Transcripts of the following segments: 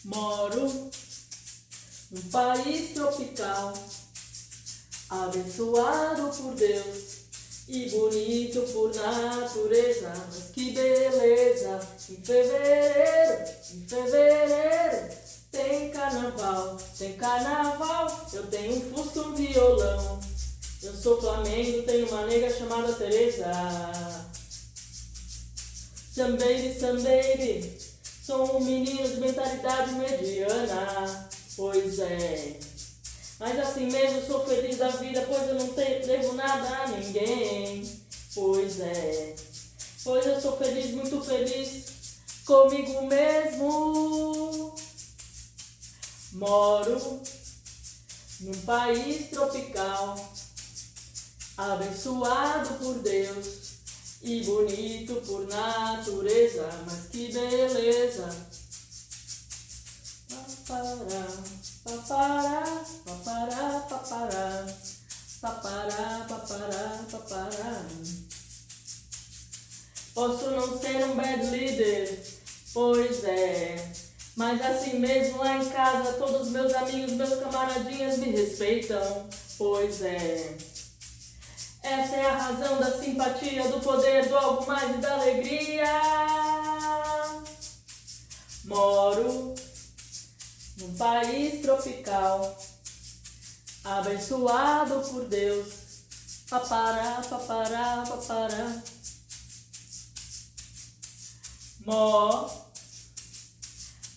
Moro num país tropical, abençoado por Deus e bonito por natureza. Mas que beleza! Em fevereiro tem carnaval. Eu tenho um fusca, um violão. Eu sou Flamengo, tenho uma nega chamada Tereza. Sambaby, sou um menino de mentalidade mediana. Pois é, mas assim mesmo sou feliz da vida, pois eu não devo nada a ninguém. Pois é, pois eu sou feliz, muito feliz comigo mesmo. Moro num país tropical, abençoado por Deus e bonito por natureza. Mas que beleza! Papará, papará, papará, papará, papará, papará, papará. Posso não ser um bad leader, pois é, mas assim mesmo lá em casa todos meus amigos, meus camaradinhas me respeitam, pois é. Essa é a razão da simpatia, do poder, do algo mais e da alegria. Moro num país tropical, abençoado por Deus. Papará, papará, papará.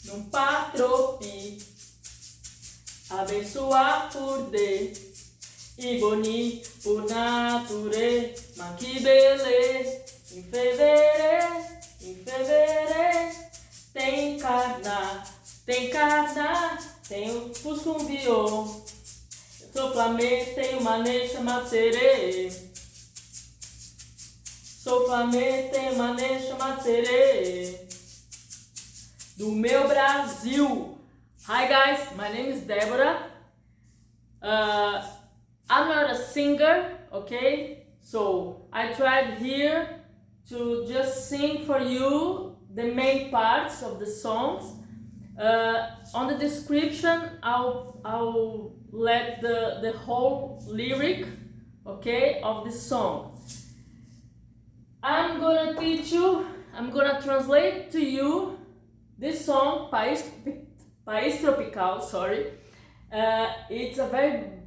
Num patropi, abençoado por Deus e bonito por natureza. Mas que beleza! Em fevereiro tem tenho fusca, um violão. Eu sou Flamengo, tenho uma nega chamada Tereza. Sou Flamengo, tenho uma nega chamada Tereza. Do meu Brasil. Hi guys, my name is Débora. I'm not a singer, okay? So I tried here to just sing for you the main parts of the songs. On the description, I'll let the whole lyric, okay, of this song. I'm gonna translate to you this song, País Tropical, sorry. It's a very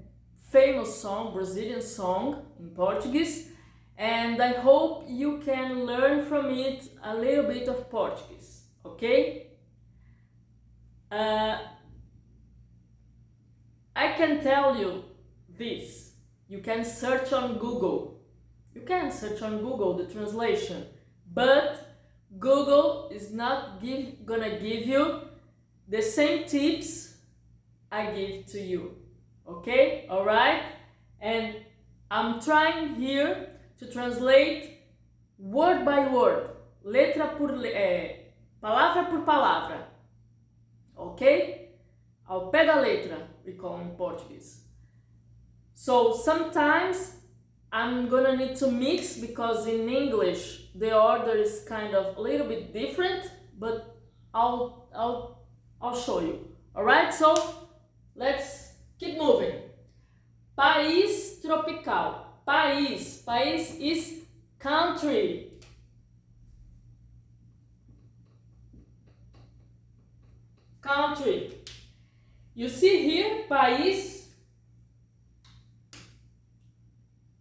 famous song, Brazilian song in Portuguese, and I hope you can learn from it a little bit of Portuguese, okay? I can tell you this. You can search on Google. You can search on Google the translation, but Google is not gonna give you the same tips I give to you. Okay? Alright? And I'm trying here to translate word by word, palavra por palavra. Okay? Ao pé da letra, we call in Portuguese. So sometimes I'm gonna need to mix because in English the order is kind of a little bit different, but I'll show you. Alright? So let's keep moving. País tropical. País is country. Country. You see here, país.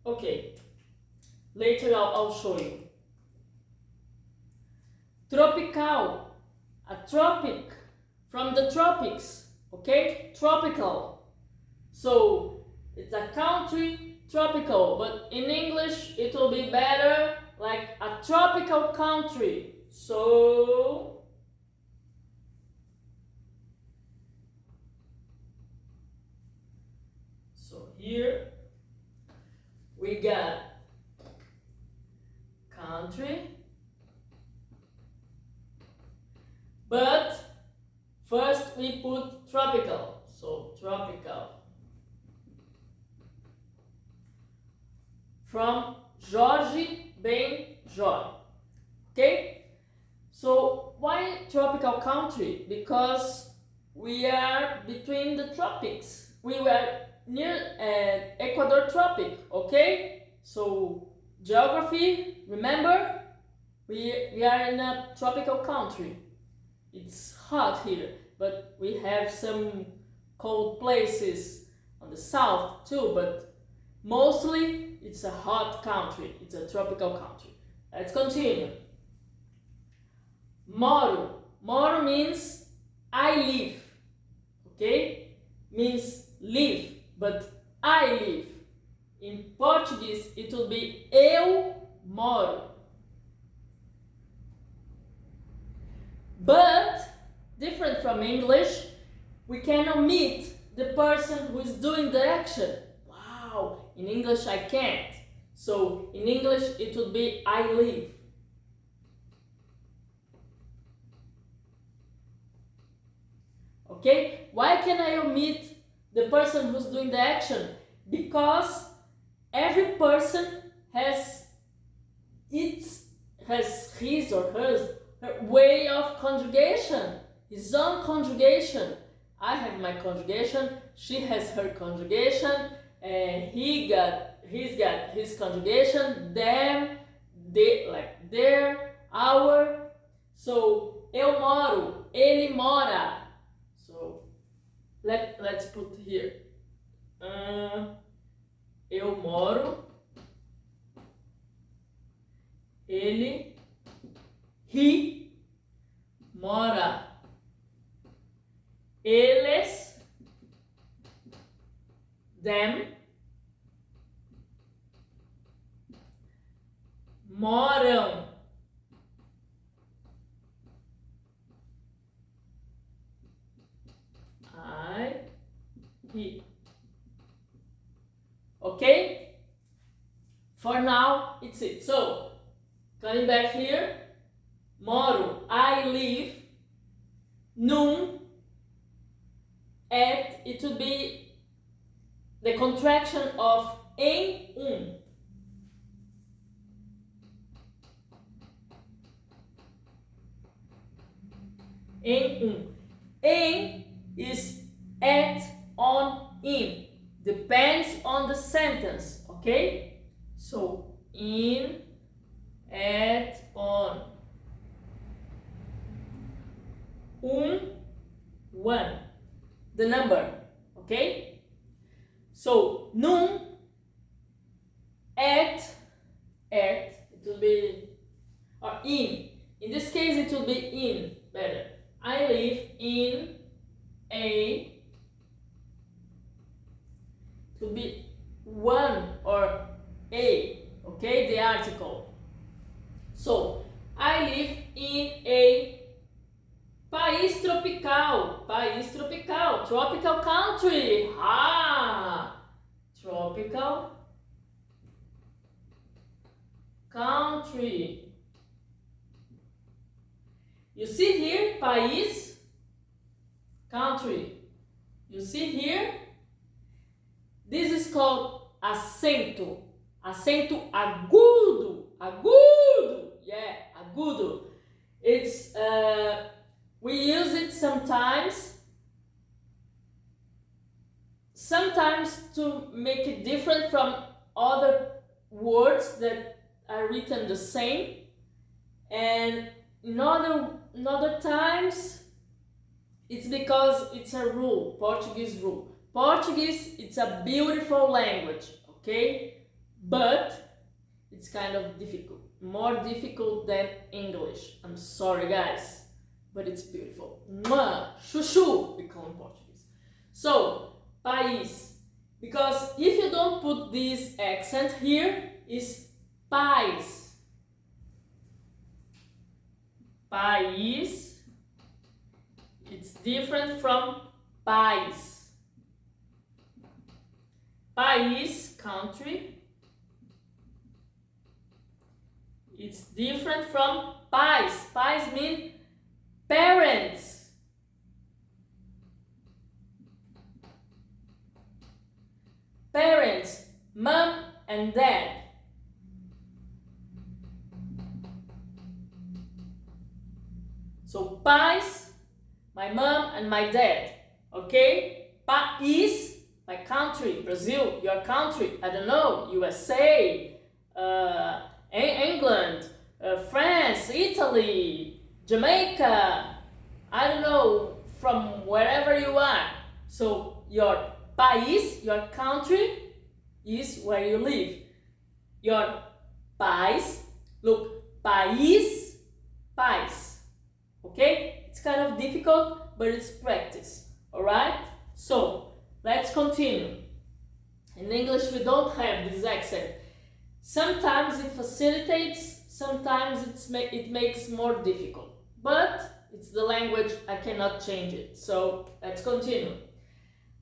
Okay. Later I'll show you. Tropical. A tropic. From the tropics. Okay? Tropical. So, it's a country, tropical, but in English it will be better like a tropical country. So here we got country, but first we put tropical. So tropical. From Jorge Ben Jor. Okay? So why tropical country? Because we are between the tropics. We were near Ecuador tropic, okay? So geography, remember? We are in a tropical country. It's hot here, but we have some cold places on the south too, but mostly it's a hot country. It's a tropical country. Let's continue. Moro. Moro means I live. Okay? Means live, but I live. In Portuguese, it will be eu moro. But, different from English, we can omit the person who is doing the action. Wow, in English I can't. So, in English it would be I live. Okay, why can I omit the person who's doing the action? Because every person has his or her way of conjugation, his own conjugation. I have my conjugation, she has her conjugation, and he's got his conjugation, them, they, like their, our. So, eu moro, ele mora. So, let's put here. Eu moro, he mora, eles, them, moram. He. Okay? For now, it's it. So, coming back here, moro, I live, num, at, it would be the contraction of em, Em, Em is at, on, in. Depends on the sentence, okay? So, in, at, on. One. The number, okay? So, num, at, it will be, or in. In this case, it will be in, better. I live in a, to be one or a, okay, the article. So, I live in a país tropical, tropical country. Tropical country. You see here, país, country. You see here, this is called acento. Acento agudo. Yeah, agudo. It's, we use it sometimes to make it different from other words that are written the same. And in other times, it's because it's a rule, Portuguese rule. Portuguese, it's a beautiful language, okay? But it's kind of difficult, more difficult than English. I'm sorry, guys, but it's beautiful. Mwah, chuchu, we call in Portuguese. So, país, because if you don't put this accent here, it's país. País, it's different from país. País, country, it's different from pais. Pais mean parents. Parents, mom and dad. So, pais, my mom and my dad. Okay? País, my country, Brazil, your country, I don't know, USA, England, France, Italy, Jamaica, I don't know, from wherever you are. So your país, your country, is where you live. Your país, look, país, país. Okay? It's kind of difficult, but it's practice. Alright? So, let's continue. In English, we don't have this accent. Sometimes it facilitates, sometimes it makes more difficult. But it's the language, I cannot change it. So, let's continue.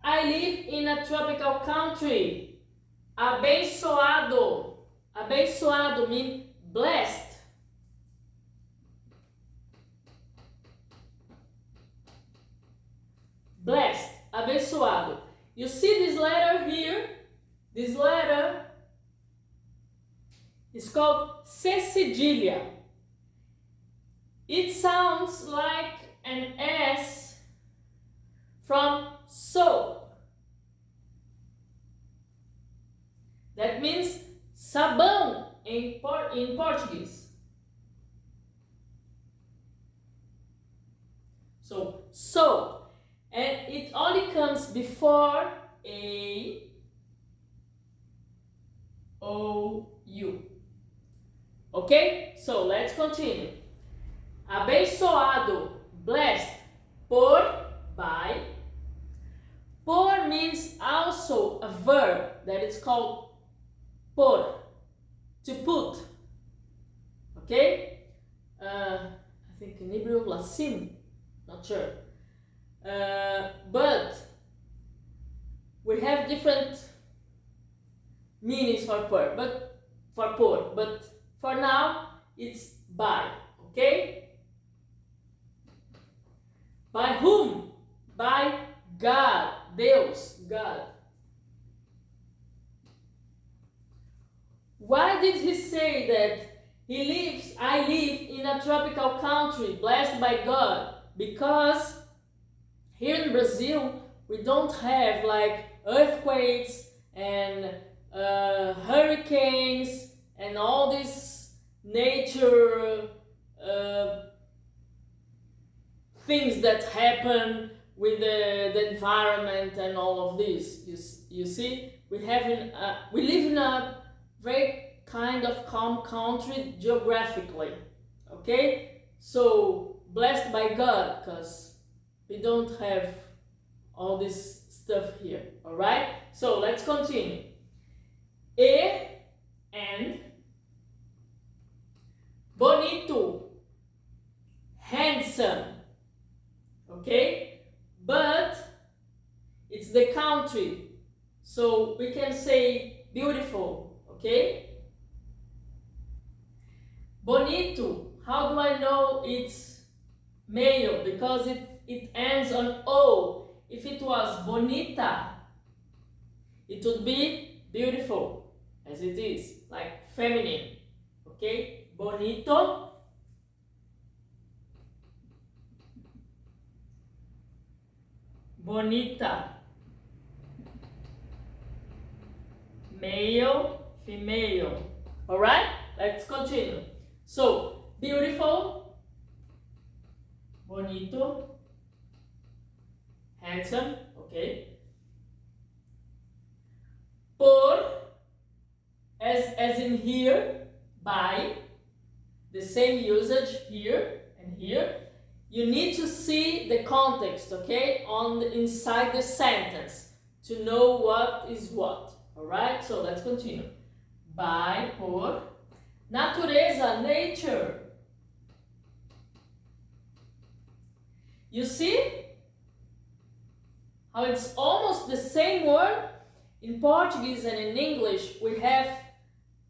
I live in a tropical country. Abençoado. Abençoado means blessed. Blessed, abençoado. You see this letter here? This letter is called C cedilha. It sounds like an S from sou. That means sabão in Portuguese. So, sou. And it only comes before A, O, U. Okay? So, let's continue. Abençoado, blessed, por, by. Por means also a verb that is called por, to put. Okay? I think in Hebrew, lasim, not sure. But we have different meanings for por, but for now it's by, okay? By whom? By God, Deus, God. Why did he say that I live in a tropical country blessed by God? Because here in Brazil, we don't have like earthquakes and hurricanes and all these nature things that happen with the environment and all of this. You see, we live in a very kind of calm country geographically. Okay, so blessed by God, because we don't have all this stuff here, alright? So, let's continue. And bonito, handsome, okay? But it's the country, so we can say beautiful, okay? Bonito, how do I know it's male? Because it ends on O. If it was bonita, it would be beautiful, as it is, like feminine. Okay? Bonito. Bonita. Male, female. Alright? Let's continue. So, beautiful, bonito, handsome, okay. Por, as in here, by, the same usage here and here. You need to see the context, okay, inside the sentence to know what is what. Alright, so let's continue. By, por, natureza, nature. You see how it's almost the same word? In Portuguese and in English, we have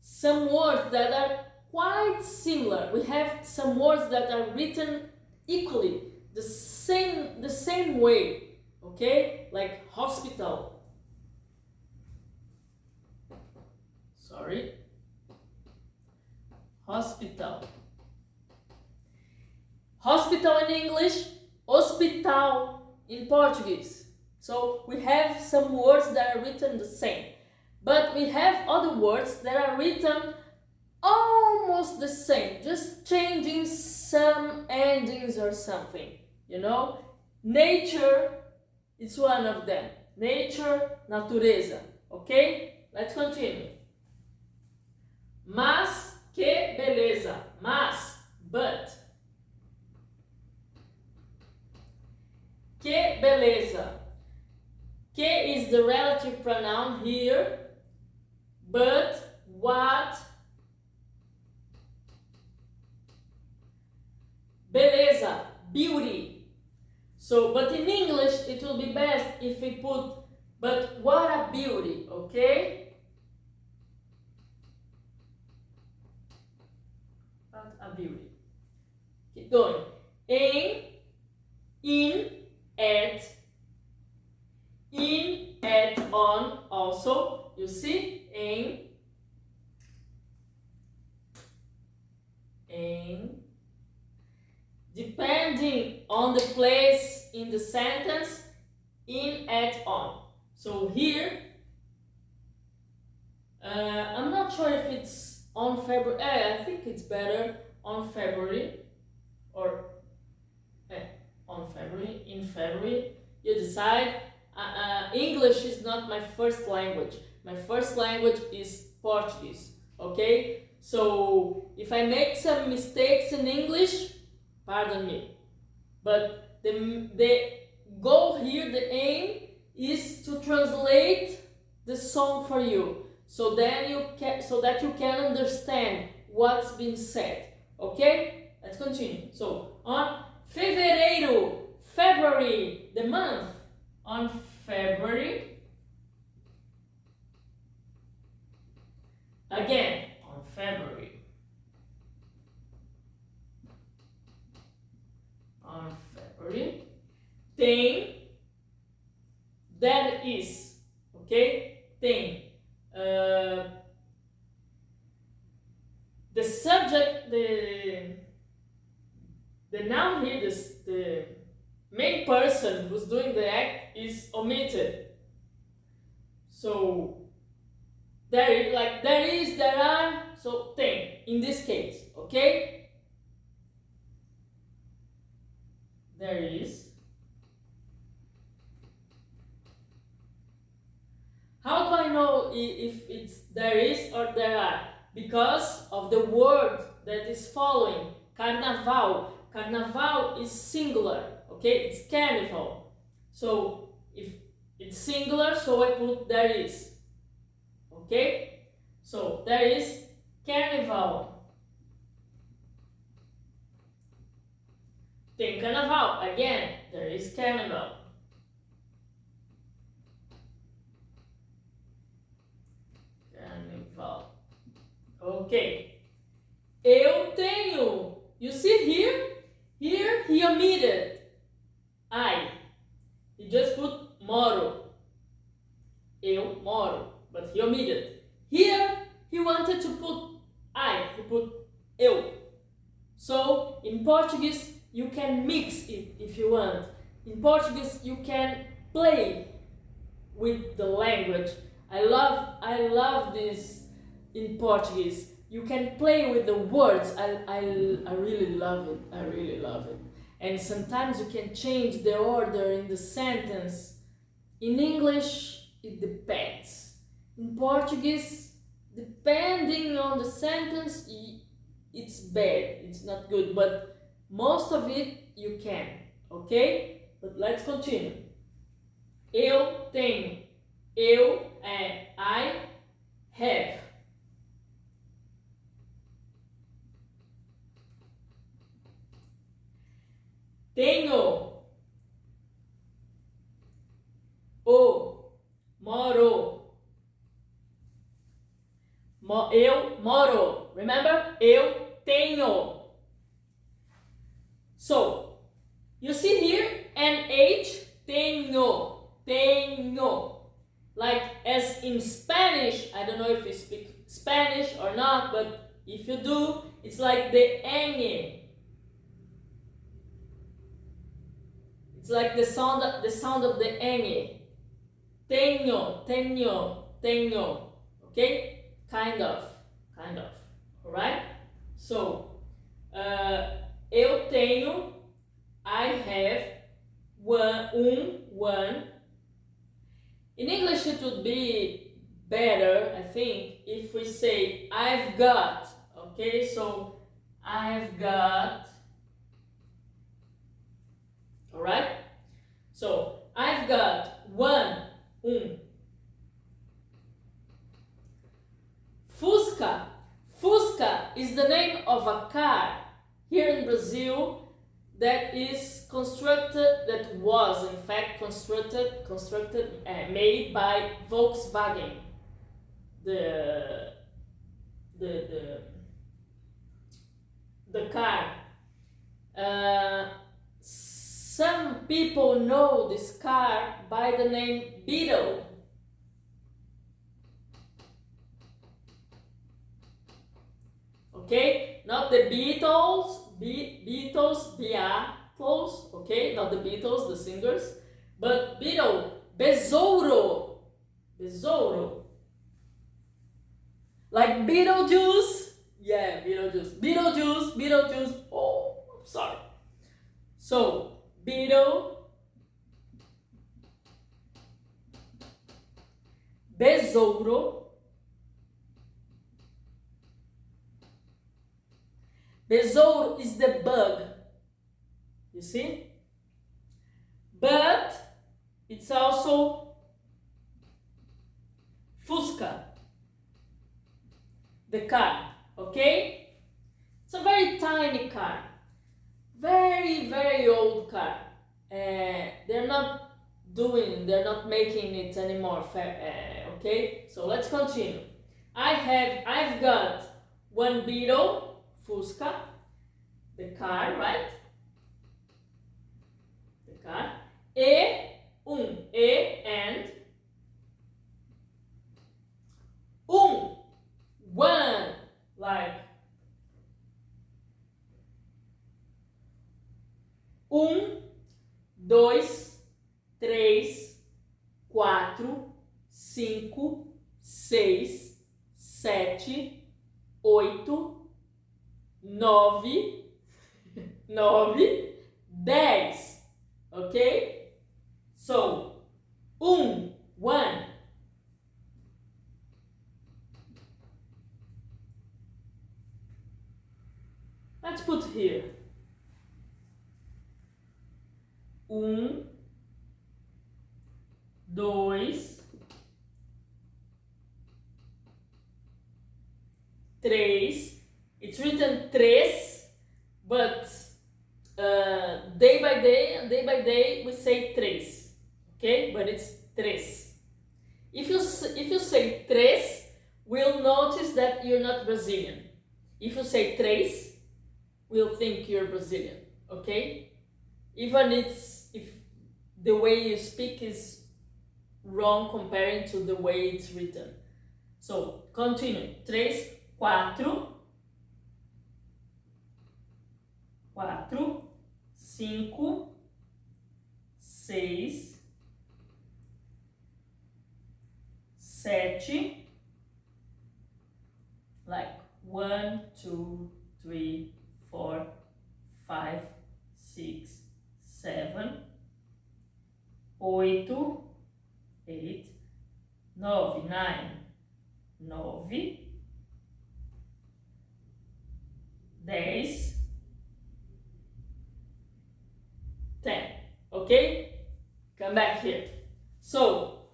some words that are quite similar. We have some words that are written equally, the same way, okay? Like hospital. Sorry. Hospital. Hospital in English hospital in Portuguese. So we have some words that are written the same, but we have other words that are written almost the same, just changing some endings or something, you know? Nature is one of them. Nature, natureza, okay? Let's continue. Mas que beleza. Mas, but. Que beleza. Que is the relative pronoun here, but, what, beleza, beauty. So, but in English it will be best if we put, but what a beauty, okay? What a beauty. Keep going. In, at, on, also, you see, in, depending on the place in the sentence, in, at, on. So here, I'm not sure if it's on February, I think it's better on February, or on February, in February, you decide. English is not my first language. My first language is Portuguese, okay? So if I make some mistakes in English, pardon me. But the goal here, the aim, is to translate the song for you, so that you can understand what's been said, okay? Let's continue. So on fevereiro, February, the month. On February, again, on February, tem, that is, okay, tem, the subject, the noun here, the main person who's doing the act is omitted. So there is, there are, so tem in this case, okay? There is. How do I know if it's there is or there are? Because of the word that is following, carnaval. Carnaval is singular. Okay, it's carnival. So if it's singular, so I put there is. Okay, so there is carnival. Tem carnaval. Again, there is carnival. Carnival. Okay. Eu tenho. You see here? Here he omitted I. He just put Moro. Eu moro. But he omitted. Here he wanted to put I. He put eu. So in Portuguese you can mix it if you want. In Portuguese you can play with the language. I love this in Portuguese. You can play with the words. I really love it. I really love it. And sometimes you can change the order in the sentence. In English, it depends. In Portuguese, depending on the sentence, it's bad. It's not good. But most of it you can. Okay? But let's continue. Eu tenho. Eu I have. Tenho. Moro. Eu moro. Remember? Eu tenho. So, you see here, NH, tenho. Tenho. Like as in Spanish, I don't know if you speak Spanish or not, but if you do, it's like the ñ. It's like the sound of the N. Tenho, tenho, tenho. Okay? Kind of. Alright? So, eu tenho, I have, one. In English it would be better, I think, if we say I've got. Okay? So, I've got. Alright? So, I've got one. Fusca. Fusca is the name of a car here in Brazil that was in fact constructed, made by Volkswagen. The car. Some people know this car by the name Beetle. Okay, not the Beatles, Beatles, okay, not the Beatles, the singers, but Beetle, besouro, like Beetlejuice, yeah, Beetlejuice, oh, I'm sorry. So, Beetle, besouro. Besouro is the bug, you see? But it's also fusca, the car, okay? It's a very tiny car, very, very old car. They're not making it anymore, okay? So let's continue. I've got one Beetle, Fusca, the car, right? The car. And one, like dois, três, quatro, cinco, seis, sete, oito, 9, 10. Okay? So, one. Let's put here. Dois, três. It's written três, but day by day we say três, okay? But it's três. If you say três, we'll notice that you're not Brazilian. If you say três, we'll think you're Brazilian, okay? Even if the way you speak is wrong comparing to the way it's written. So continue. Três, quatro. 4, 5, 6, 7, like 1, 2, 3, 4, 5, 6, 7, 8, 9, 9, 10, 10. Okay? Come back here. So,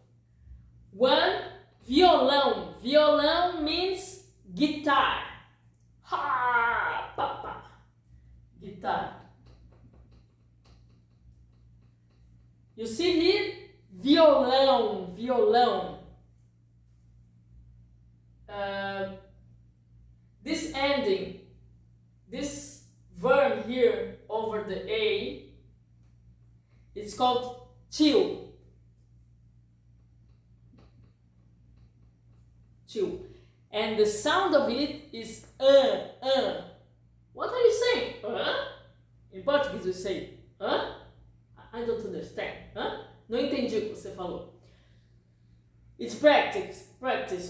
one, violão. Violão means guitar. Ha! Papa. Guitar. You see here? Violão. This ending, this verb here over the A, it's called tio. And the sound of it is What are you saying? In Portuguese we say I don't understand. Hã? Não entendi o que você falou. It's practice,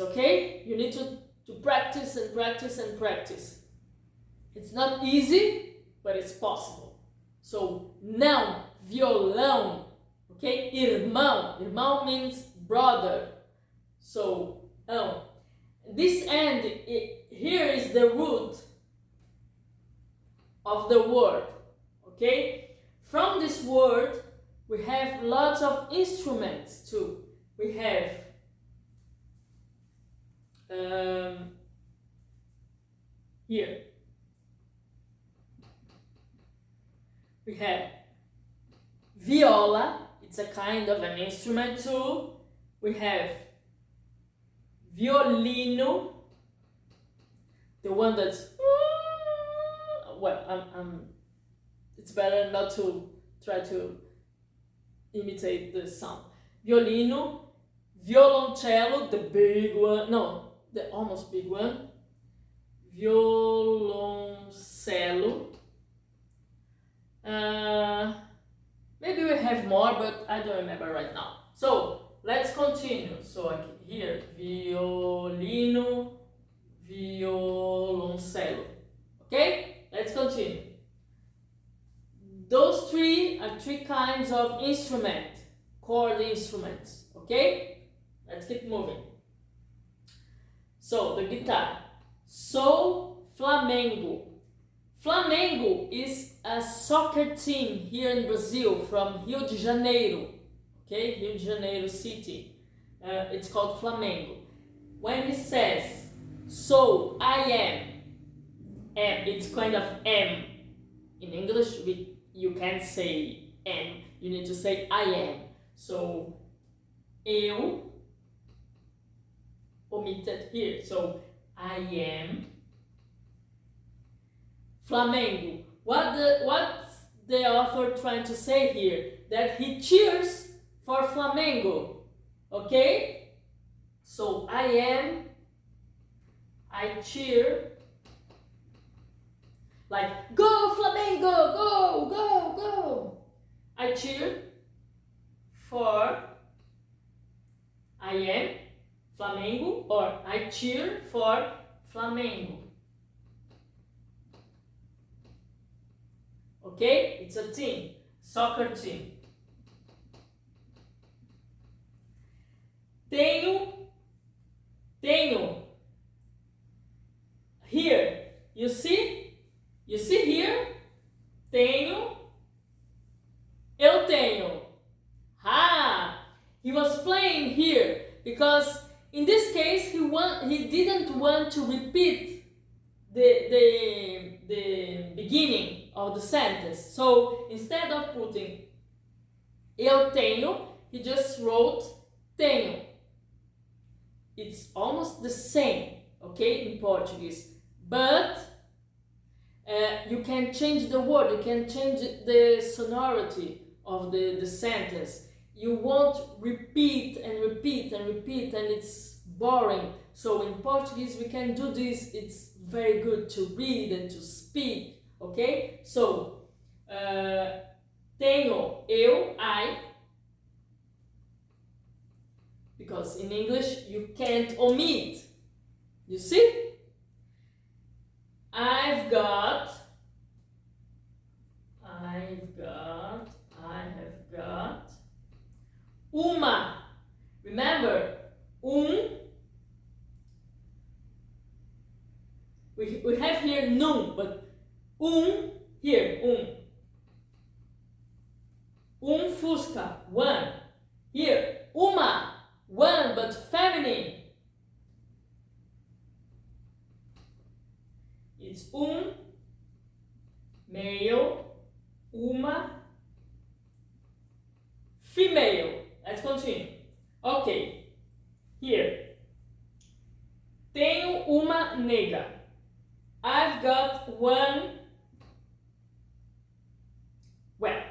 okay? You need to practice and practice and practice. It's not easy, but it's possible. So, não, violão, okay? Irmão, irmão means brother. So, this end, here is the root of the word, okay? From this word, we have lots of instruments too. We have here. We have viola, it's a kind of an instrument too. We have violino, the one that's, well, it's better not to try to imitate the sound. Violino, violoncello, the big one, no, the almost big one. Violoncelo. Maybe we have more, but I don't remember right now. So let's continue. So here, violino, violoncelo. Okay, let's continue. Those three are three kinds of instrument, chord instruments. Okay, let's keep moving. So the guitar. Sou Flamengo. Flamengo is a soccer team here in Brazil from Rio de Janeiro. Okay, Rio de Janeiro city. It's called Flamengo. When he says, so I am, it's kind of am. In English, you can't say am. You need to say I am. So, eu, omitted here. So, I am Flamengo. What's the author trying to say here? That he cheers for Flamengo. Okay? So I cheer. Like, go Flamengo, go, go, go. I cheer for I am Flamengo, or I cheer for Flamengo. Okay? It's a team, soccer team. Tenho. Here, you see? You see here? Tenho. Eu tenho. He was playing here because in this case he didn't want to repeat the beginning of the sentence. So instead of putting eu tenho, he just wrote tenho. It's almost the same, okay, in Portuguese, but you can change the word, you can change the sonority of the sentence. You won't repeat and repeat and repeat, and it's boring. So in Portuguese we can do this. It's very good to read and to speak, okay? So, tenho, eu, I, because in English you can't omit. You see? I have got uma. Remember, we have here num, but here, fusca, one. Here, uma, one, but feminine. It's male, uma, female. Let's continue. Okay, here. Tenho uma nega. I've got one. Well,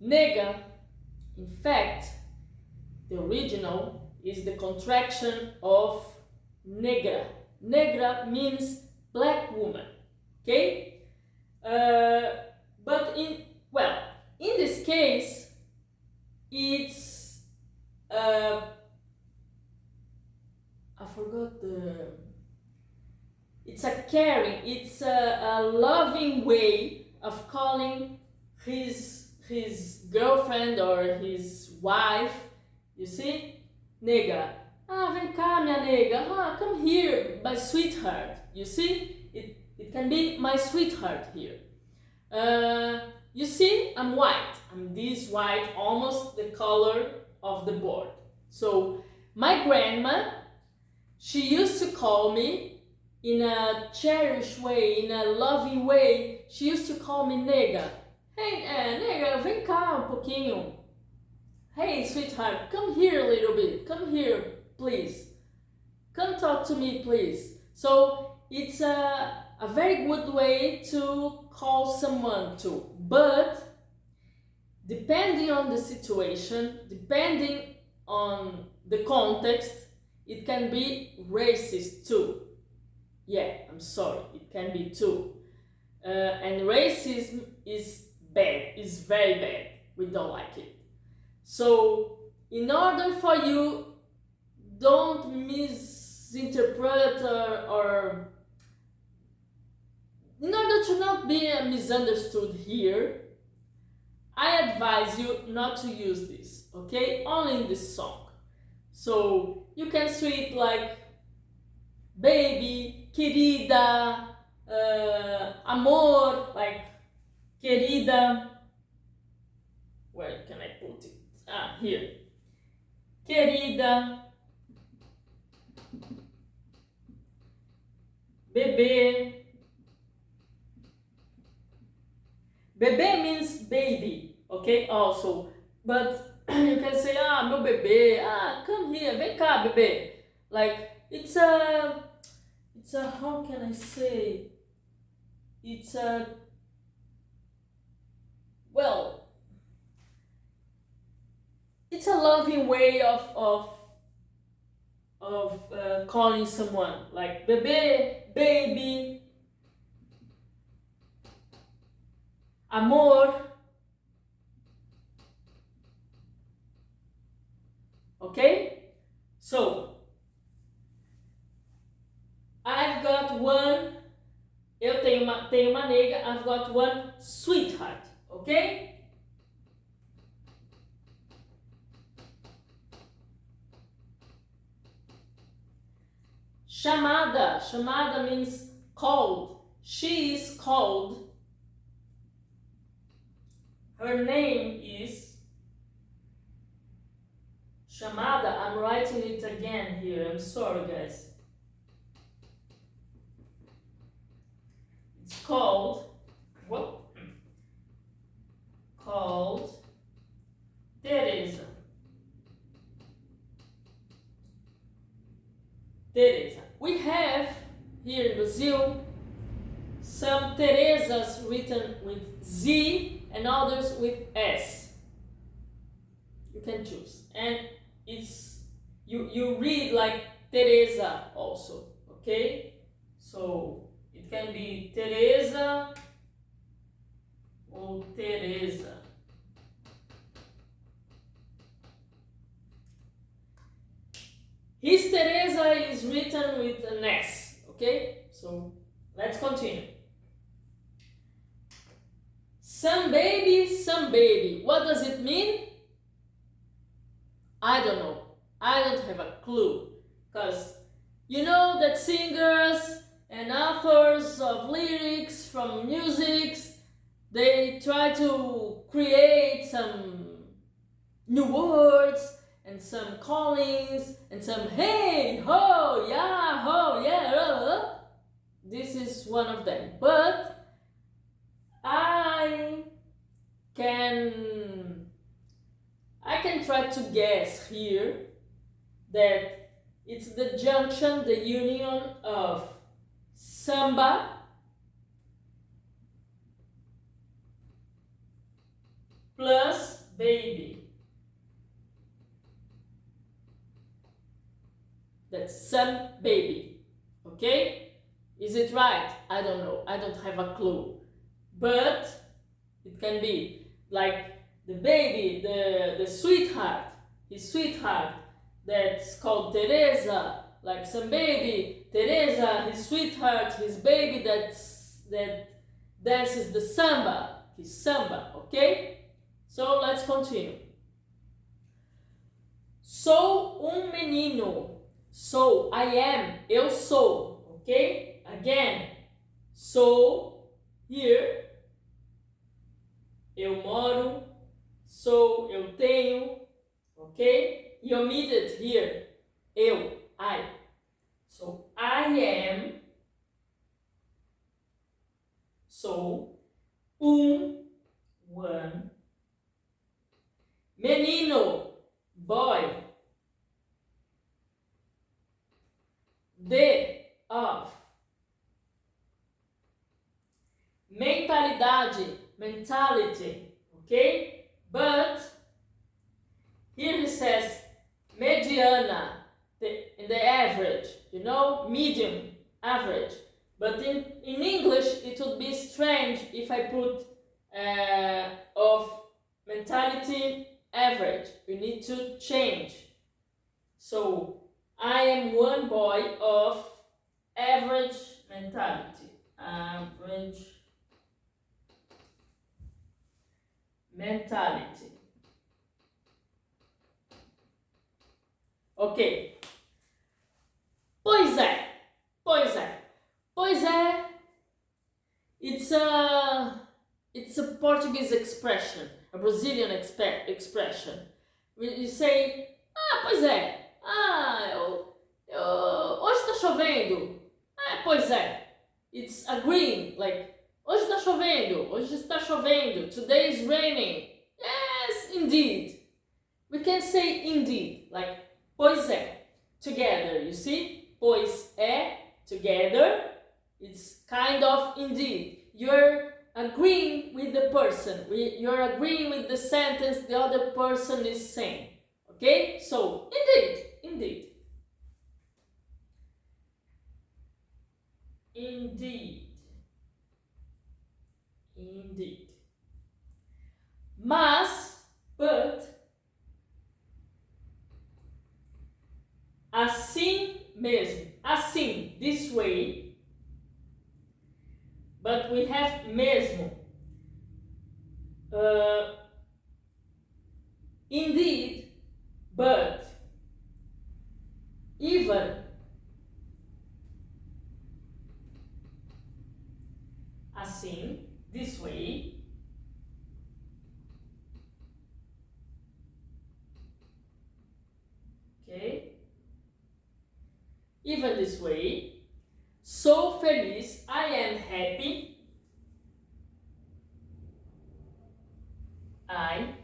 nega, in fact, the original is the contraction of negra. Negra means black woman, okay? But of calling his girlfriend or his wife, you see? Nega. Ah, vem cá, minha nega. Ah, come here, my sweetheart. You see? It can be my sweetheart here. You see, I'm white. I'm this white, almost the color of the board. So my grandma, she used to call me in a cherished way, in a loving way. She used to call me nega. Hey, nega, vem cá pouquinho. Hey, sweetheart, come here a little bit. Come here, please. Come talk to me, please. So it's a very good way to call someone too. But depending on the situation, depending on the context, it can be racist too. Yeah, I'm sorry, it can be too. And racism is bad, is very bad. We don't like it. So, in order for you don't misinterpret or in order to not be misunderstood here, I advise you not to use this, okay? Only in this song. So you can say it like baby, querida, amor, like querida. Where can I put it? Ah, here. Querida, bebê. Bebê means baby, okay? Also, but you can say, ah, meu bebê, ah, come here, vem cá, bebê. Like, it's a, how can I say? It's a, well, it's a loving way of calling someone, like bebê, baby, amor. Okay? So, I've got one, eu tenho uma nega, I've got one sweetheart, okay? Chamada, chamada means called. She is called. Her name is chamada. I'm writing it again here. I'm sorry, guys. It's called, what? Called Tereza. Tereza. We have here in Brazil some Terezas written with Z and others with S. You can choose. And it's you read like Tereza also, okay? So it can be Tereza or Tereza. His Tereza is written with an S, okay? So let's continue. Sambaby, Sambaby. What does it mean? I don't know. I don't have a clue. Because you know that singers and authors of lyrics from music, they try to create some new words and some callings and some hey, ho, yeah. This is one of them. But I can try to guess here that it's the junction, the union of samba plus baby. That's Sambaby. Okay? Is it right? I don't know. I don't have a clue. But it can be like the baby, the sweetheart, his sweetheart, that's called Tereza, like Sambaby, Tereza, his sweetheart, his baby, that dances the samba, his samba, okay? So let's continue. Sou menino. Sou, I am, eu sou, okay? Again, sou, here, eu moro, sou, eu tenho, okay? E omitted here, eu, I. So, I am, sou, one, menino, boy, of, mentalidade, mentality, okay? But here he says mediana, the average, you know, medium, average. But in English it would be strange if I put of mentality average. You need to change. So I am one boy of average mentality. Average mentality. Ok. Pois é. Pois é. Pois é. It's a Portuguese expression, a Brazilian expression. You say, pois é. Hoje tá chovendo. Pois é. It's agreeing, like, hoje tá chovendo. Hoje está chovendo. Today is raining. Yes, indeed. We can say indeed, like, pois é. Together, you see? Pois é, together. It's kind of indeed. You're agreeing with the person. You're agreeing with the sentence the other person is saying. Okay? So, indeed, indeed. Indeed. Indeed. Mas, but, assim mesmo. Assim, this way. But we have mesmo. Indeed, but, even, assim, this way. Okay? Even this way. Sou feliz, I am happy. I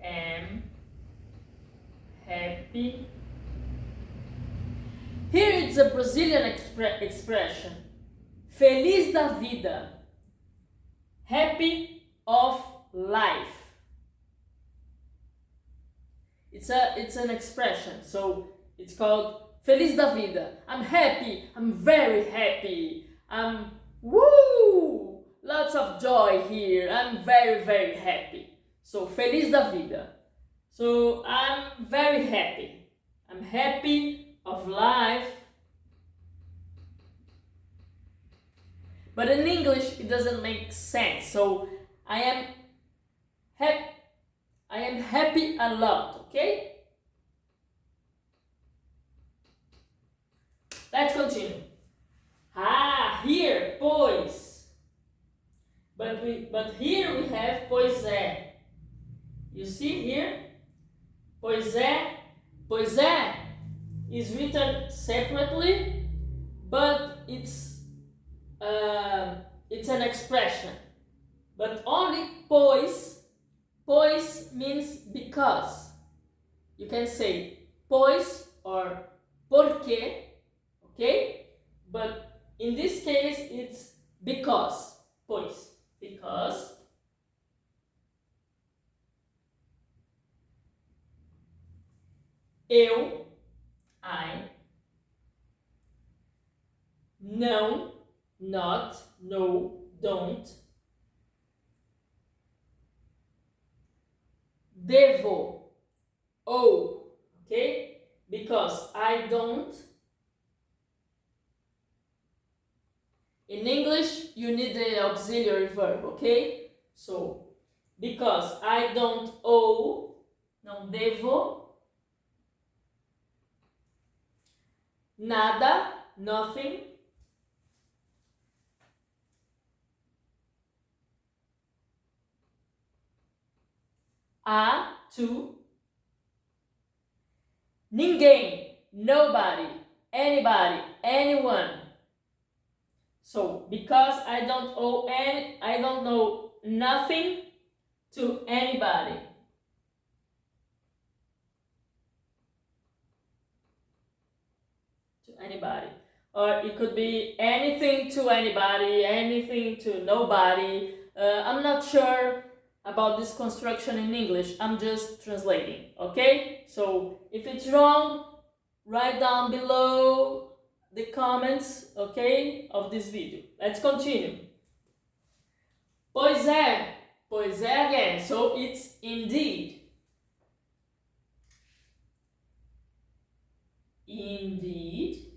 am happy. Here it's a Brazilian expression. Feliz da vida. Happy of life. It's an expression, so it's called Feliz da vida. I'm happy. I'm very happy. I'm woo! Lots of joy here. I'm very, very happy. So Feliz da vida. So I'm very happy. I'm happy of life. But in English it doesn't make sense. So I am happy a lot, okay? Let's continue. Here, pois. But here we have pois é. You see here? Pois é. Pois é is written separately, but it's an expression. But only pois. Pois means because. You can say pois or porque. Okay? But in this case, it's because. Pois. Because. Eu. I. Não. Not. No. Don't. Devo. Oh. Okay? Because I don't. In English, you need the auxiliary verb, okay? So, because I don't owe, não devo, nada, nothing, a, to, ninguém, nobody, anybody, anyone. So, because I don't owe I don't know nothing to anybody. To anybody. Or it could be anything to anybody, anything to nobody. I'm not sure about this construction in English. I'm just translating, okay? So, if it's wrong, write down below the comments, okay, of this video. Let's continue. Pois é again, so it's indeed. Indeed.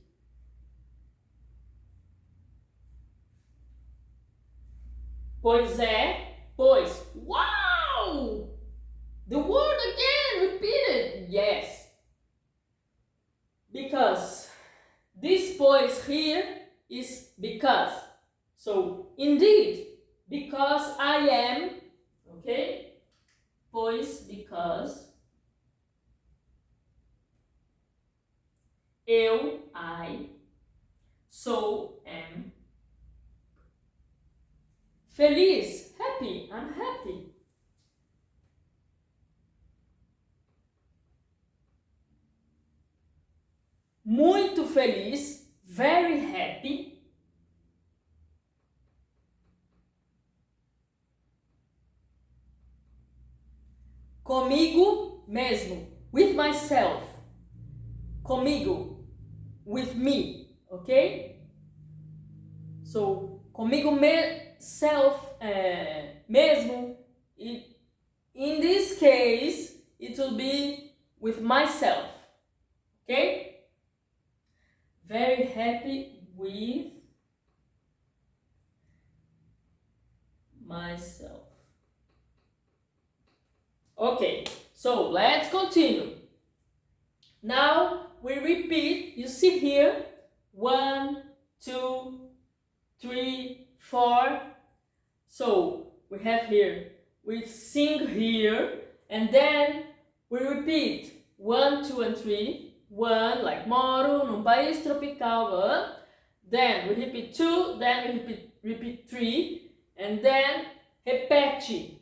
Pois é, pois. Wow! The word again, repeated. Yes. Because this pois here is because. So, indeed, because I am, okay? Pois, because. Eu, I. Sou, am. Feliz, happy, I'm happy. Muito feliz, very happy. Comigo mesmo, with myself. Comigo, with me, okay? So, comigo mesmo, in this case, it will be with myself, okay? Very happy with myself. Okay, so let's continue. Now we repeat, you see here, 1, 2, 3, 4. So we have here, we sing here, and then we repeat 1, 2, and 3. 1, like Moro, num país tropical, 1. Then we repeat 2, then we repeat 3, and then repete,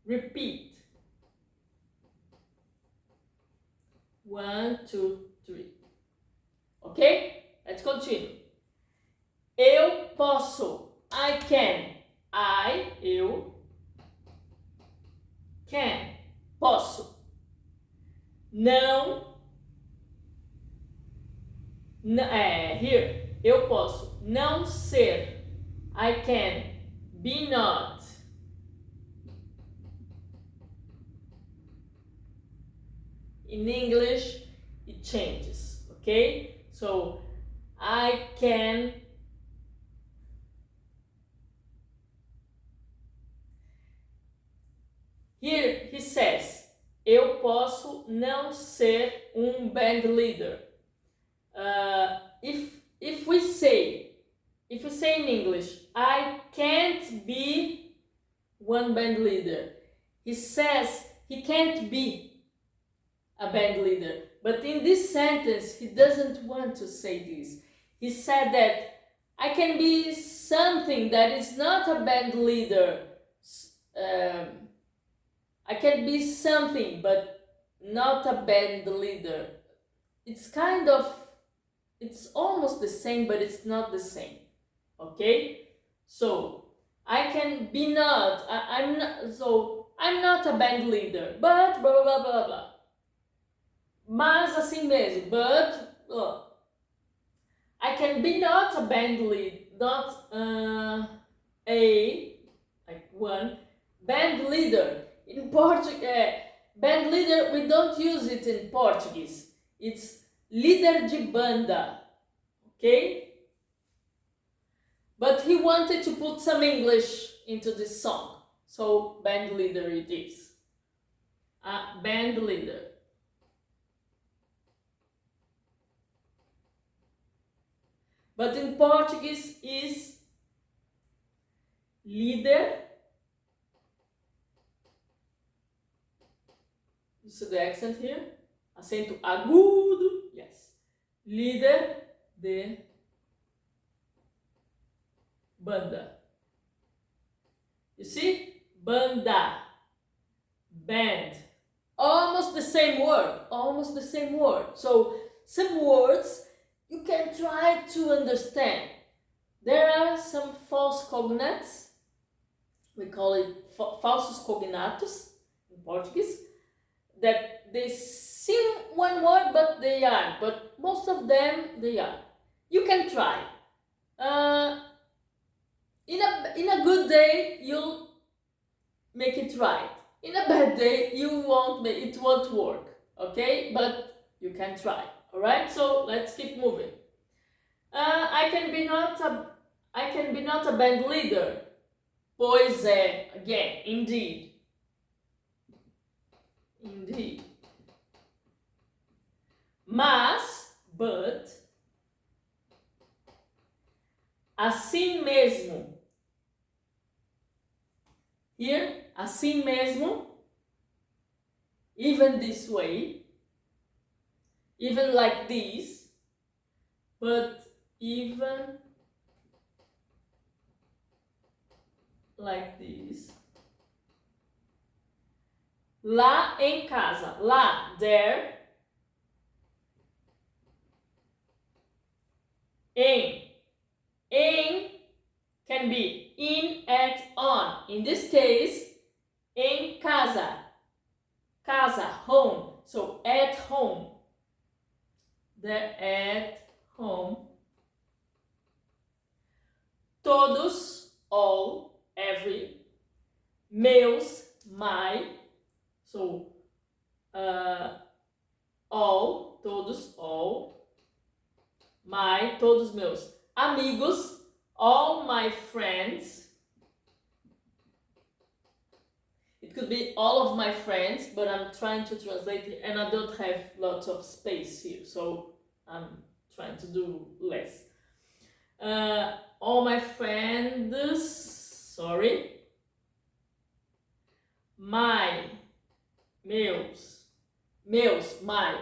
repeat. 1, 2, 3. Okay? Let's continue. Eu posso. I can. Eu. Can. Posso. Não. Here. Eu posso não ser. I can. Be not. In English, it changes. Okay? So, I can. Here he says, eu posso não ser band leader. If we say in English, I can't be one band leader. He says he can't be a band leader. But in this sentence, he doesn't want to say this. He said that I can be something that is not a band leader. I can be something, but not a band leader. It's almost the same, but it's not the same. Okay? So, I can be not, I'm not a band leader, but blah, blah, blah, blah. Mas assim mesmo, but, I can be not a band lead, not one band leader. In Portuguese, band leader, we don't use it in Portuguese. It's líder de banda, okay? But he wanted to put some English into this song. So band leader it is. A band leader. But in Portuguese is líder. You see the accent here? Acento agudo. Yes. Líder de banda. You see? Banda. Band. Almost the same word. Almost the same word. So some words you can try to understand. There are some false cognates. We call it falsos cognatos in Portuguese. That they seem one word, but they aren't. But most of them, they are. You can try. In a good day, you'll make it right. In a bad day, it won't work. Okay? But you can try. Alright? So let's keep moving. I can be not a band leader. Pois é, again, indeed. Indeed. Mas, but, assim mesmo. Here, assim mesmo, even this way, even like this, but even like this. Lá em casa, lá, there. Em can be in, at, on. In this case, em casa. Casa, home. So at home. There, at home. Todos, all, every. Meus, my. So all, todos, all. My, todos meus. Amigos, all my friends. It could be all of my friends, but I'm trying to translate it and I don't have lots of space here, so I'm trying to do less. All my friends, sorry. My, meus, my.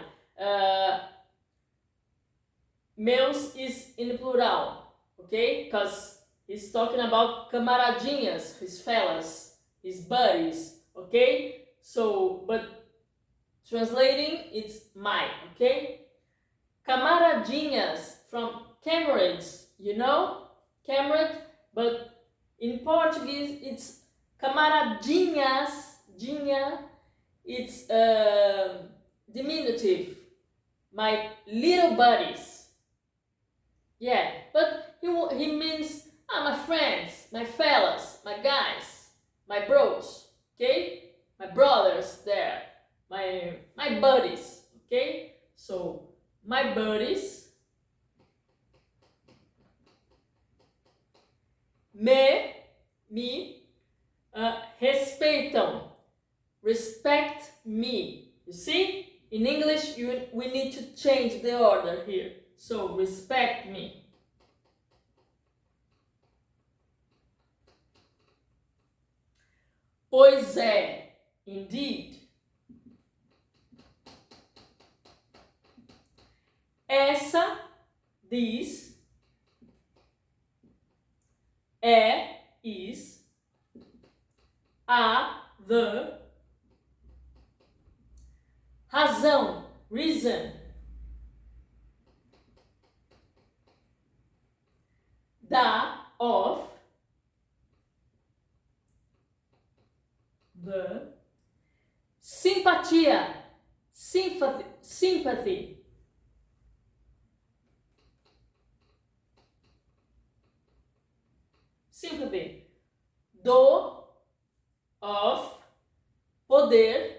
Meus is in plural, okay? Because he's talking about camaradinhas, his fellas, his buddies, okay? So, but translating, it's my, okay? Camaradinhas, from camarades, you know? Camarade, but in Portuguese, it's camaradinhas, dinha, it's diminutive. My little buddies. Yeah, but he means my friends, my fellas, my guys, my bros, okay? My brothers there, my buddies, okay? So, my buddies. Me, respeitam, respect me. You see? In English, we need to change the order here. So, respect me. Pois é, indeed. Essa, this. É, is. A, the. Razão, reason. Da, of. The. Simpatia, sympathy. Sympathy. Do, of. Poder,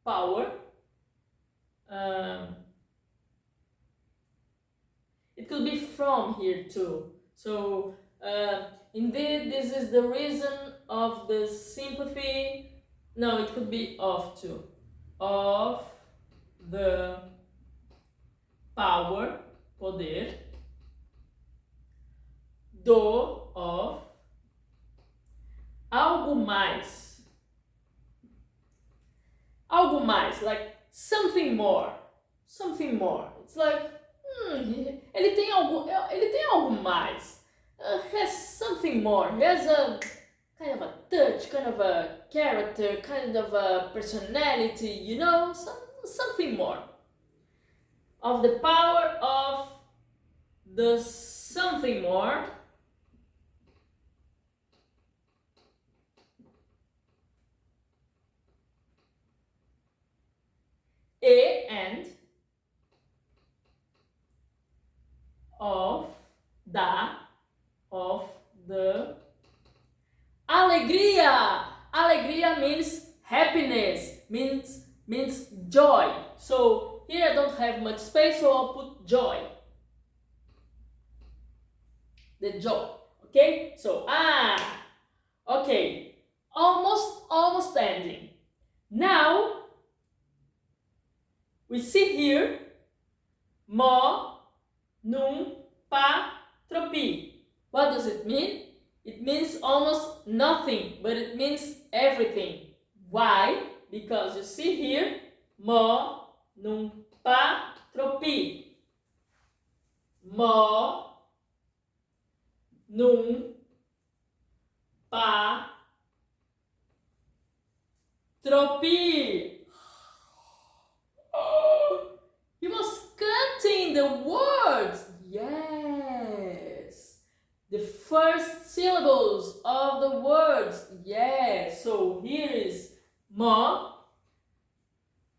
power. It could be from here too. So, Indeed, this is the reason of the sympathy. No, it could be of too. Of the power, poder, do, of, algo mais. Algo mais, like something more. Something more. It's like, ele tem algo mais. Has something more. He has a kind of a touch, kind of a character, kind of a personality, you know, something more. Of the power of the something more. And of the alegria. Alegria means happiness, means joy. So here I don't have much space, so I'll put joy. The joy. Okay? So okay. Almost ending. Now we see here mo, num, pa, tropi. What does it mean? It means almost nothing, but it means everything. Why? Because you see here, mo, num, pa, tropi. Mo, num, pa, tropi. He was cutting the words. Yes. The first syllables of the words. Yes. So here is mo.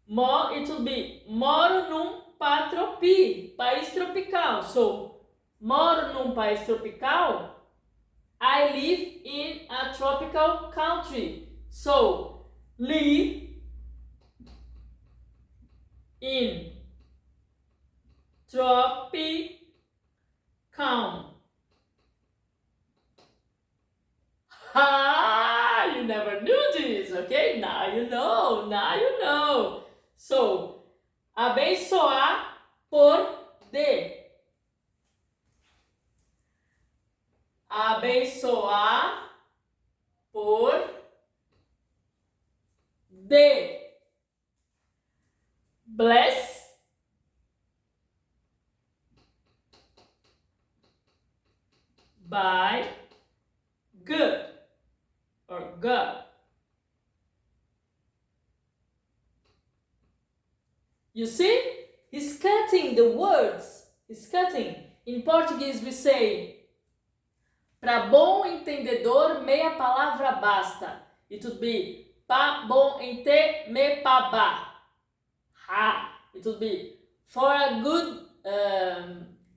Mo, it will be moro num país tropical. So, moro num país tropical. I live in a tropical country. So, live in tropical. Ha! You never knew this, okay? Now you know, So, abençoar por de. Abençoar por de. Bless by g or g. You see? He's cutting the words. He's cutting. In Portuguese we say, para bom entendedor, meia palavra basta. It would be, pa bom ente me pa ba. Ha! It would be, for a good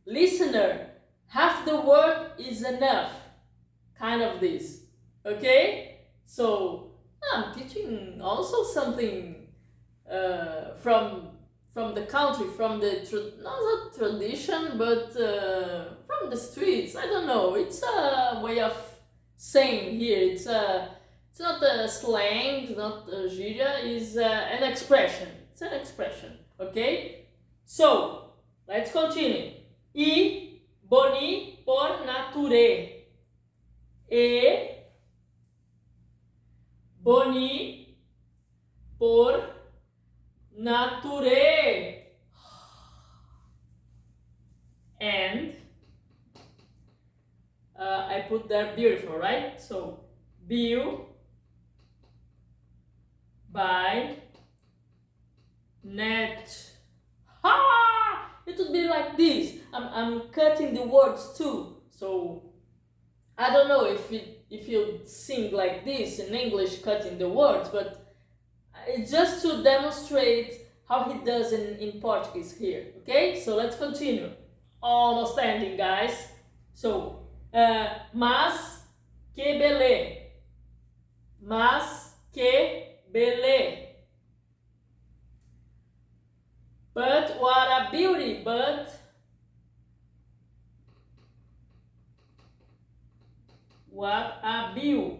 listener, half the word is enough. Kind of this. Okay? So, I'm teaching also something from the country, from the not a tradition, but from the streets. I don't know. It's a way of saying here. It's not a slang, it's not a gíria. It's an expression. It's an expression. Okay. So let's continue. E boni por nature. E boni por nature. And I put there beautiful, right? So, bio by net. Ha! It would be like this. I'm cutting the words too. So, I don't know if you sing like this in English, cutting the words, but it's just to demonstrate how he does in Portuguese here. Okay, so let's continue. Almost ending, guys. So, mas que beleza. Mas que beleza. But what a beauty. But What a bill.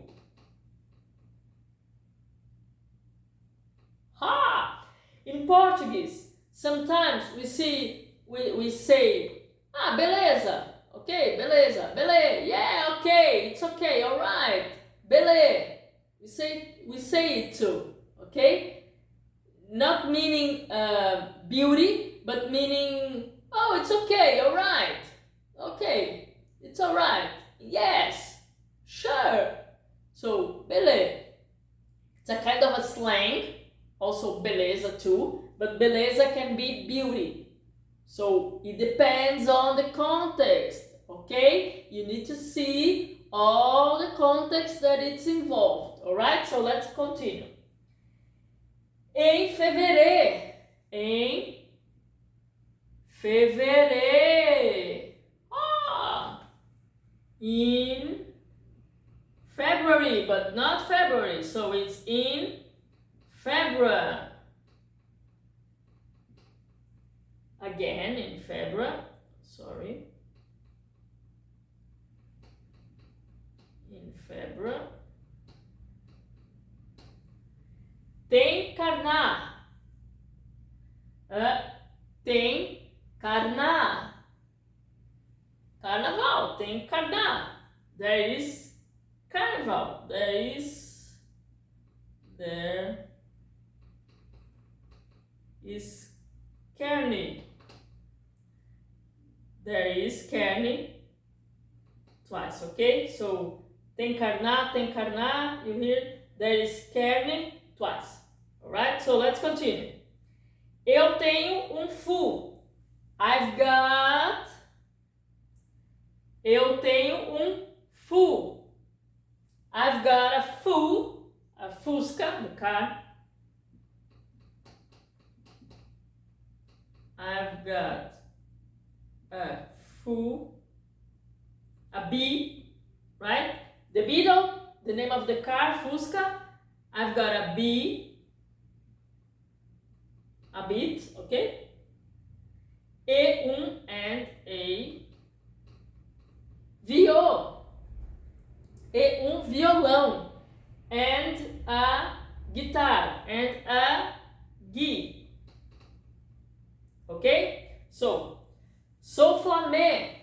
Ha! In Portuguese, sometimes we say, beleza. Okay, beleza, beleza. Yeah, okay, it's okay, all right. Beleza. We say it too, okay? Not meaning beauty, but meaning, oh, it's okay, all right. Okay, it's all right. Yes, sure. So, beleza. It's a kind of a slang, also beleza too, but beleza can be beauty. So it depends on the context, okay? You need to see all the context that it's involved, alright? So let's continue. Em fevereiro. Em fevereiro. In February, but not February, so it's in February. Again, in February, sorry. In February. Tem carnaval. Tem carnaval. Carnaval, tem carnaval. There is carnival. There is carne. There is carne twice, okay? So, tem carnaval, you hear? There is carne twice. Alright, so let's continue. Eu tenho fusca. Eu tenho fusca. I've got a fusca, the car. I've got a bee, right? The Beetle, the name of the car, fusca. I've got a bee, a beat, okay? And a violão, and a guitar, and a gui. Okay? So, Sou Flamengo.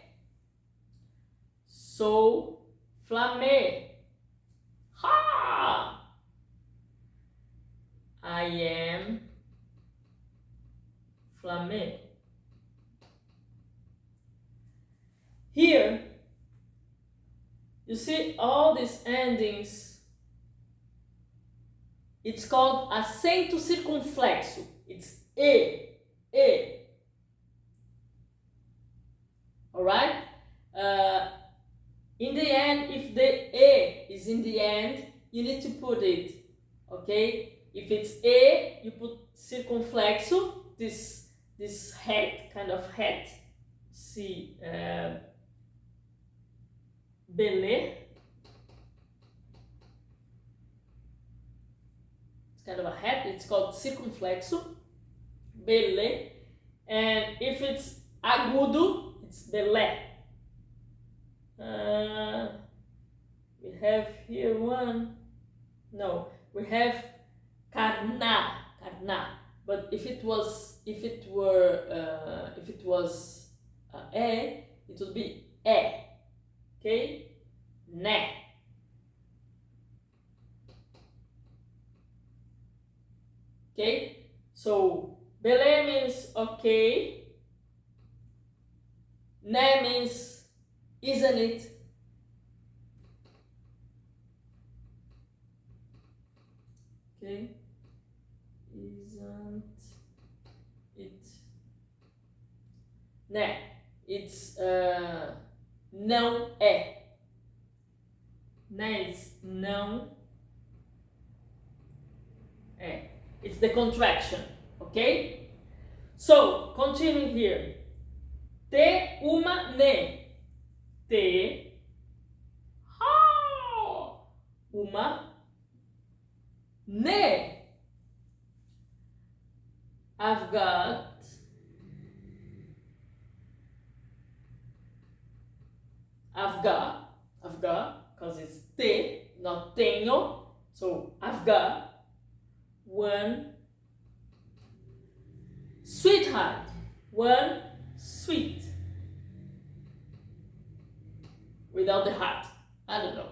Sou Flamengo. Ha! I am Flamengo. Here, you see all these endings. It's called acento circunflexo. It's e. Alright? In the end, if the e is in the end, you need to put it. Okay? If it's e, you put circunflexo, this hat, kind of hat. See, beleza. It's kind of a hat, it's called circunflexo. Beleza. And if it's agudo, it's belé. We have here one. No, we have carna. But if it was it would be e. Okay, né. Okay, so belé means okay. Né means isn't it? Okay, isn't it? Né, it's não é. Né is não é. It's the contraction, okay? So, continue here. Te uma ne. Te uma ne. I've got because it's te, not tenho. So I've got one sweetheart, one sweet, without the heart. I don't know.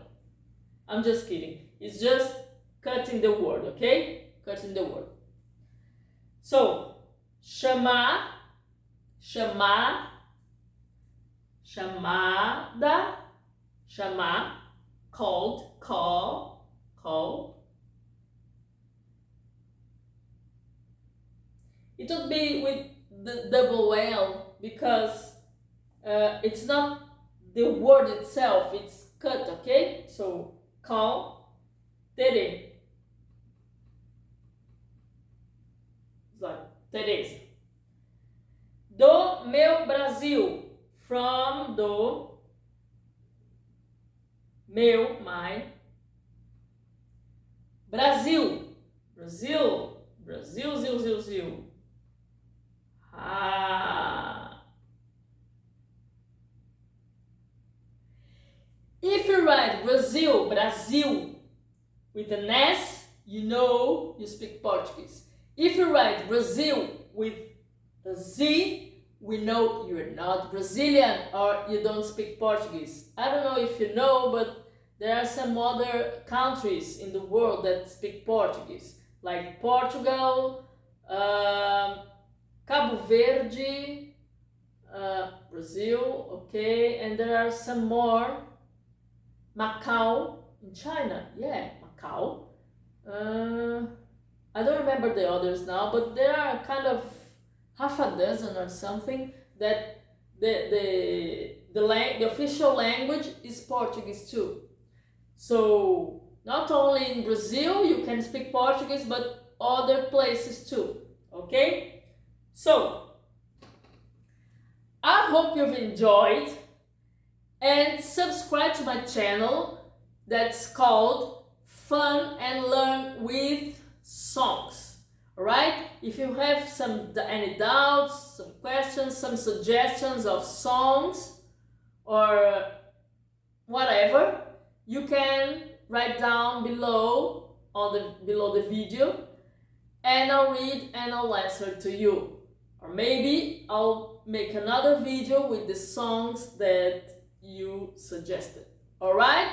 I'm just kidding. It's just cutting the word, okay? Cutting the word. So, chamada, call. It would be with the double L because it's not the word itself, it's cut, okay? So, call, Tereza. It's like Tereza. Do meu Brasil, from do meu, my, Brasil, Zil. Ah. If you write Brazil, with an S, you know you speak Portuguese. If you write Brazil with a Z, we know you're not Brazilian or you don't speak Portuguese. I don't know if you know, but there are some other countries in the world that speak Portuguese, like Portugal, Cabo Verde, Brazil, okay, and there are some more. Macau in China, yeah, Macau. I don't remember the others now, but there are kind of half a dozen or something that the official language is Portuguese too. So not only in Brazil you can speak Portuguese, but other places too, okay? So I hope you've enjoyed, and subscribe to my channel that's called Fun and Learn with Songs. Alright? If you have any doubts, some questions, some suggestions of songs or whatever, you can write down below below the video, and I'll read and I'll answer to you. Or maybe I'll make another video with the songs that you suggested. Alright?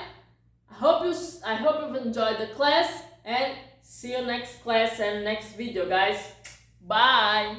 I hope you've enjoyed the class, and see you next class and next video, guys. Bye!